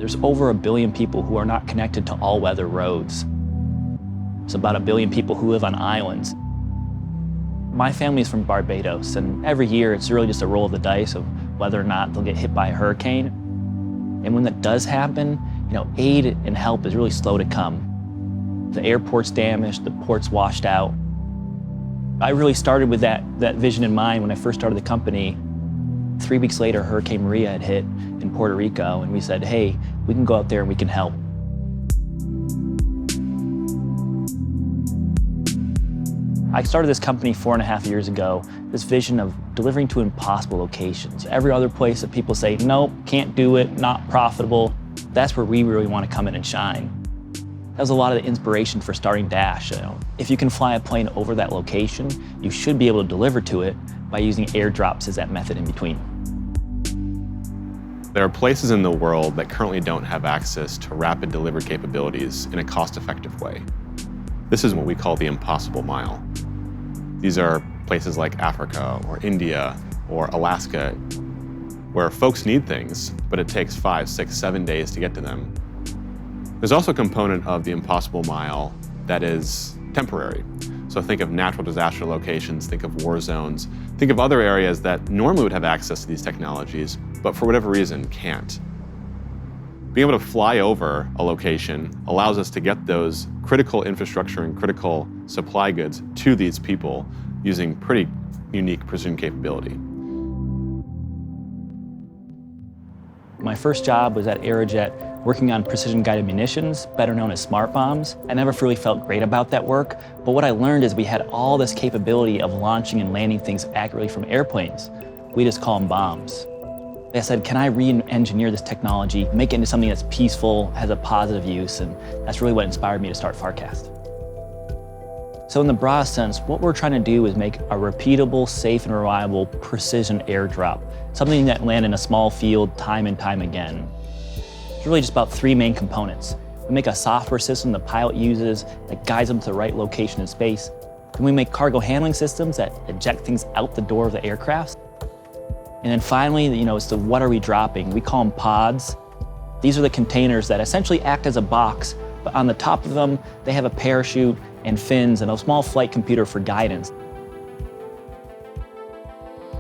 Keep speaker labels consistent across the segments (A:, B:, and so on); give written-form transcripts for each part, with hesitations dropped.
A: There's over 1 billion people who are not connected to all-weather roads. There's about 1 billion people who live on islands. My family is from Barbados, and every year it's really just a roll of the dice of whether or not they'll get hit by a hurricane. And when that does happen, aid and help is really slow to come. The airport's damaged, the port's washed out. I really started with that vision in mind when I first started the company. 3 weeks later, Hurricane Maria had hit in Puerto Rico, and we said, hey, we can go out there and we can help. I started this company 4.5 years ago, this vision of delivering to impossible locations. Every other place that people say, nope, can't do it, not profitable, that's where we really want to come in and shine. That was a lot of the inspiration for starting Dash. If you can fly a plane over that location, you should be able to deliver to it by using airdrops as that method in between.
B: There are places in the world that currently don't have access to rapid delivery capabilities in a cost-effective way. This is what we call the impossible mile. These are places like Africa or India or Alaska, where folks need things, but it takes 5, 6, 7 days to get to them. There's also a component of the impossible mile that is temporary. So think of natural disaster locations, think of war zones, think of other areas that normally would have access to these technologies, but for whatever reason can't. Being able to fly over a location allows us to get those critical infrastructure and critical supply goods to these people using pretty unique precision capability.
A: My first job was at Aerojet working on precision-guided munitions, better known as smart bombs. I never really felt great about that work, but what I learned is we had all this capability of launching and landing things accurately from airplanes. We just call them bombs. I said, can I re-engineer this technology, make it into something that's peaceful, has a positive use, and that's really what inspired me to start Farcast. So in the broadest sense, what we're trying to do is make a repeatable, safe, and reliable precision airdrop, something that lands in a small field time and time again. It's really just about 3 main components. We make a software system the pilot uses that guides them to the right location in space. Then we make cargo handling systems that eject things out the door of the aircraft. And then finally, it's the what are we dropping? We call them pods. These are the containers that essentially act as a box, but on the top of them, they have a parachute and fins and a small flight computer for guidance.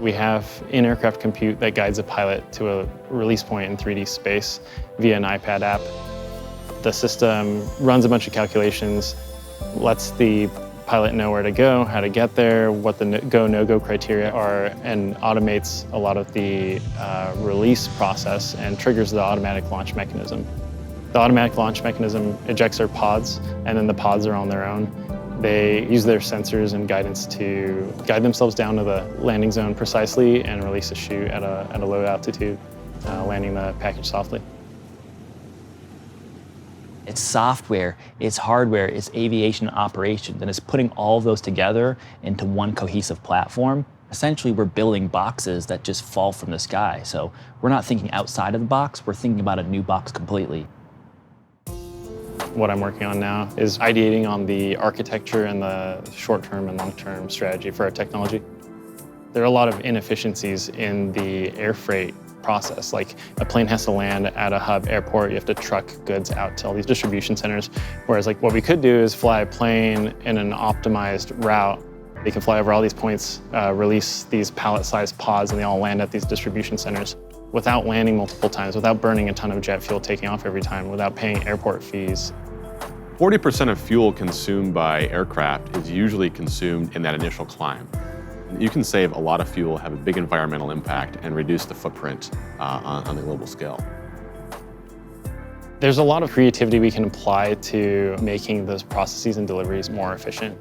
C: We have in-aircraft compute that guides a pilot to a release point in 3D space via an iPad app. The system runs a bunch of calculations, lets the pilot know where to go, how to get there, what the go, no-go criteria are, and automates a lot of the release process and triggers the automatic launch mechanism. The automatic launch mechanism ejects our pods, and then the pods are on their own. They use their sensors and guidance to guide themselves down to the landing zone precisely and release a chute at a low altitude, landing the package softly.
A: It's software, it's hardware, it's aviation operations, and it's putting all of those together into one cohesive platform. Essentially, we're building boxes that just fall from the sky. So we're not thinking outside of the box, we're thinking about a new box completely.
C: What I'm working on now is ideating on the architecture and the short-term and long-term strategy for our technology. There are a lot of inefficiencies in the air freight process. Like a plane has to land at a hub airport, you have to truck goods out to all these distribution centers. Whereas what we could do is fly a plane in an optimized route. They can fly over all these points, release these pallet-sized pods, and they all land at these distribution centers without landing multiple times, without burning a ton of jet fuel taking off every time, without paying airport fees.
B: 40% of fuel consumed by aircraft is usually consumed in that initial climb. You can save a lot of fuel, have a big environmental impact, and reduce the footprint on the global scale.
C: There's a lot of creativity we can apply to making those processes and deliveries more efficient.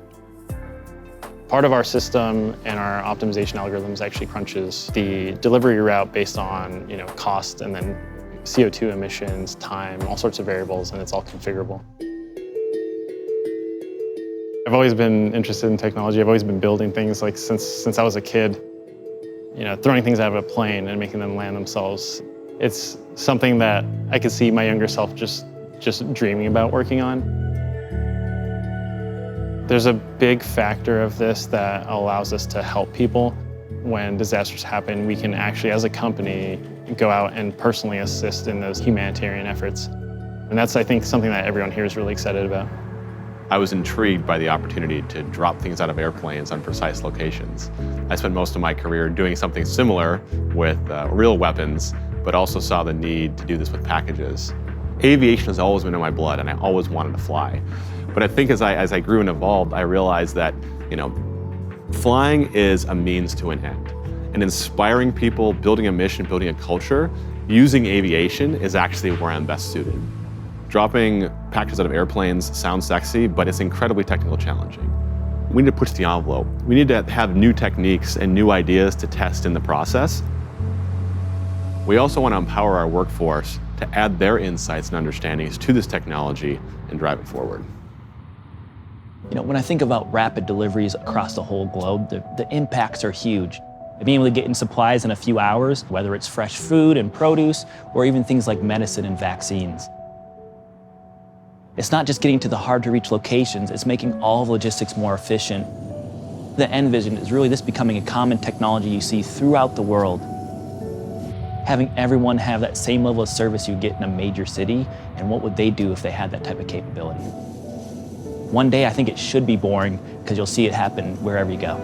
C: Part of our system and our optimization algorithms actually crunches the delivery route based on cost and then CO2 emissions, time, all sorts of variables, and it's all configurable. I've always been interested in technology. I've always been building things since I was a kid. Throwing things out of a plane and making them land themselves. It's something that I could see my younger self just dreaming about working on. There's a big factor of this that allows us to help people. When disasters happen, we can actually, as a company, go out and personally assist in those humanitarian efforts. And that's, I think, something that everyone here is really excited about.
B: I was intrigued by the opportunity to drop things out of airplanes on precise locations. I spent most of my career doing something similar with real weapons, but also saw the need to do this with packages. Aviation has always been in my blood, and I always wanted to fly. But I think as I grew and evolved, I realized that, flying is a means to an end. And inspiring people, building a mission, building a culture, using aviation is actually where I'm best suited. Dropping packages out of airplanes sounds sexy, but it's incredibly technical challenging. We need to push the envelope. We need to have new techniques and new ideas to test in the process. We also want to empower our workforce to add their insights and understandings to this technology and drive it forward.
A: When I think about rapid deliveries across the whole globe, the impacts are huge. Being able to get in supplies in a few hours, whether it's fresh food and produce, or even things like medicine and vaccines. It's not just getting to the hard-to-reach locations, it's making all logistics more efficient. The end vision is really this becoming a common technology you see throughout the world. Having everyone have that same level of service you get in a major city, and what would they do if they had that type of capability? One day I think it should be boring, because you'll see it happen wherever you go.